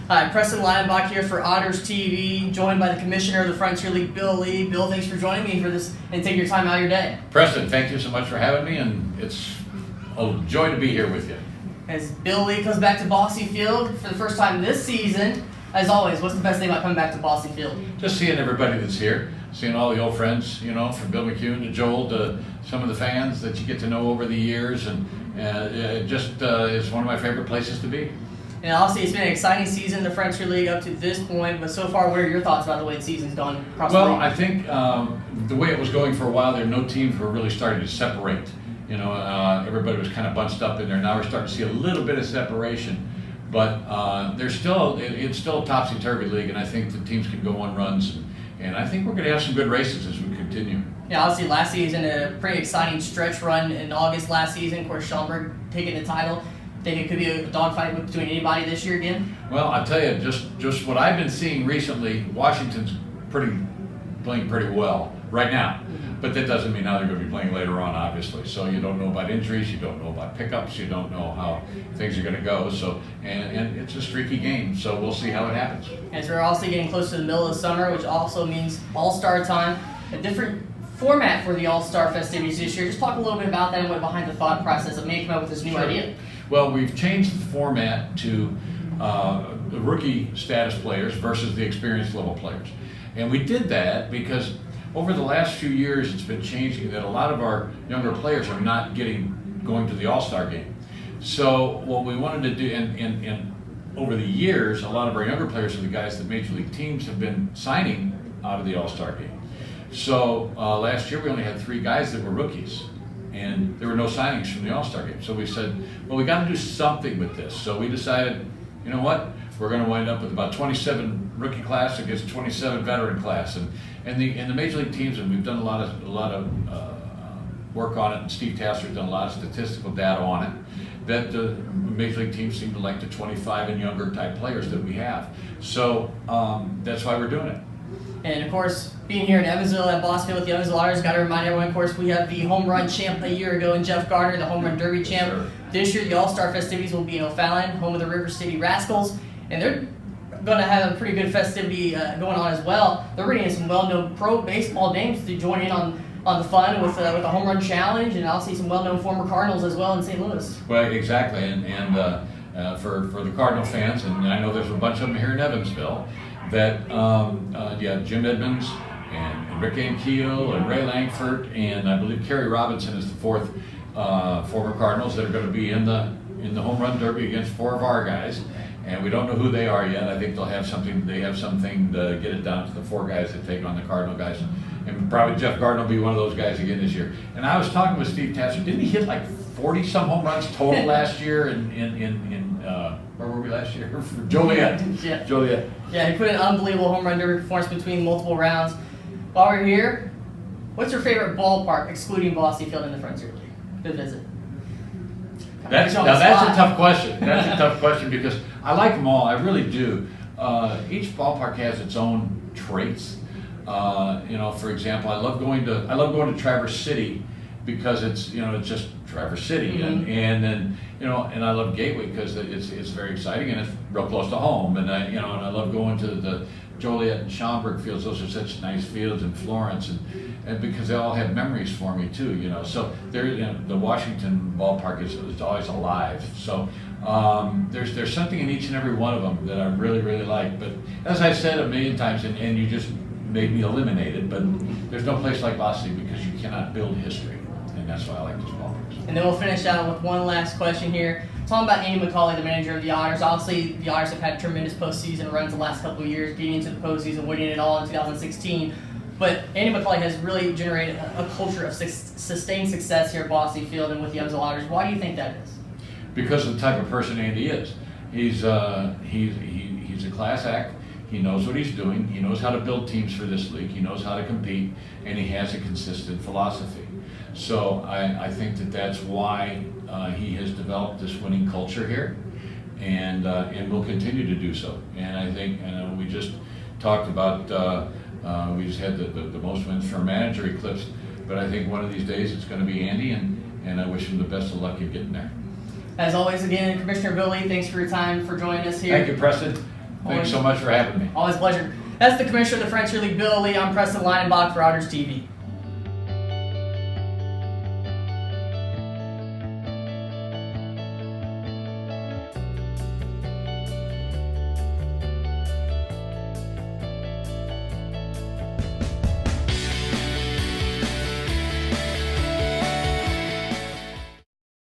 Hi, Preston Leinenbach here for Otters TV, joined by the Commissioner of the Frontier League, Bill Lee. Bill, thanks for joining me for this and taking your time out of your day. Preston, thank you so much for having me, and it's a joy to be here with you. As Bill Lee comes back to Bosse Field for the first time this season, as always, what's the best thing about coming back to Bosse Field? Just seeing everybody that's here, seeing all the old friends, you know, from Bill McCune to Joel to some of the fans that you get to know over the years, and it just is one of my favorite places to be. And obviously, it's been an exciting season, the Frontier League up to this point, but so far, what are your thoughts about the way the season's gone across the league? Well, I think the way it was going for a while there, no teams were really starting to separate. You know, everybody was kind of bunched up in there. Now we're starting to see a little bit of separation, but it's still a topsy-turvy league, and I think the teams can go on runs, and I think we're going to have some good races as we continue. Yeah, obviously last season, a pretty exciting stretch run in August last season. Of course, Schaumburg taking the title. Think it could be a dogfight between anybody this year again? Well, I'll tell you, just what I've been seeing recently, Washington's playing pretty well right now. But that doesn't mean how they're going to be playing later on, obviously. So you don't know about injuries, you don't know about pickups, you don't know how things are going to go. So and it's a streaky game, so we'll see how it happens. As we're also getting close to the middle of the summer, which also means All-Star time, a different format for the All-Star festivities this year. Just talk a little bit about that and what behind the thought process of making up with this new idea. Well, we've changed the format to the rookie status players versus the experienced level players. And we did that because over the last few years it's been changing that a lot of our younger players are not going to the All-Star game. So what we wanted to do, and over the years, a lot of our younger players are the guys that major league teams have been signing out of the All-Star game. So last year we only had 3 guys that were rookies, and there were no signings from the All-Star game. So we said, well, we got to do something with this. So we decided, you know what? We're going to wind up with about 27 rookie class against 27 veteran class, and the major league teams, and we've done a lot of work on it. And Steve Tasser's done a lot of statistical data on it. That the major league teams seem to like the 25 and younger type players that we have. So that's why we're doing it. And of course, being here in Evansville at Bosse Field with the Evansville Otters, got to remind everyone, of course, we have the home run champ a year ago in Jeff Gardner, the home run derby champ. Sure. This year, the All-Star festivities will be in O'Fallon, home of the River City Rascals, and they're going to have a pretty good festivity going on as well. They're bringing in some well-known pro baseball names to join in on the fun with the home run challenge, and I'll see some well-known former Cardinals as well in St. Louis. Well, exactly, and for the Cardinal fans, and I know there's a bunch of them here in Evansville, that Jim Edmonds and Rick Ankiel and Ray Langford, and I believe Kerry Robinson is the 4th former Cardinals that are going to be in the home run derby against 4 of our guys, and we don't know who they are yet. I think they'll have something. They have something to get it down to the 4 guys that take on the Cardinal guys, and probably Jeff Gardner will be one of those guys again this year. And I was talking with Steve Tasser. Didn't he hit like 40-some home runs total last year in where were we last year? Joliet. Yeah. Joliet. Yeah, he put an unbelievable home run derby performance between multiple rounds. While we're here, what's your favorite ballpark, excluding Bosse Field in the Frontier League, to visit? That's a tough question. That's a tough question because I like them all. I really do. Each ballpark has its own traits. For example, I love going to Traverse City because it's just Traverse City, and then and I love Gateway because it's very exciting and it's real close to home, and I love going to the Joliet and Schaumburg fields. Those are such nice fields in Florence, and because they all have memories for me too, So the Washington ballpark is always alive. So there's something in each and every one of them that I really, really like. But as I said a million times, and you just made me eliminate it, but there's no place like Bosse because you cannot build history, and that's why I like those ballparks. And then we'll finish out with one last question here. Talking about Andy McCauley, the manager of the Otters. Obviously, the Otters have had tremendous postseason runs the last couple of years, getting into the postseason, winning it all in 2016. But Andy McCauley has really generated a culture of sustained success here at Bosse Field and with the Evansville Otters. Why do you think that is? Because of the type of person Andy is. He's a class act. He knows what he's doing. He knows how to build teams for this league. He knows how to compete, and he has a consistent philosophy. So I think that's why he has developed this winning culture here, and will continue to do so. And I think, we just talked about, we just had the most wins for a manager eclipse, but I think one of these days it's going to be Andy, and I wish him the best of luck in getting there. As always, again, Commissioner Bill Lee, thanks for your time, for joining us here. Thank you, Preston. Thanks so much for having me. Always a pleasure. That's the commissioner of the Frontier League, Bill Lee. I'm Preston Leinenbach for Otters TV.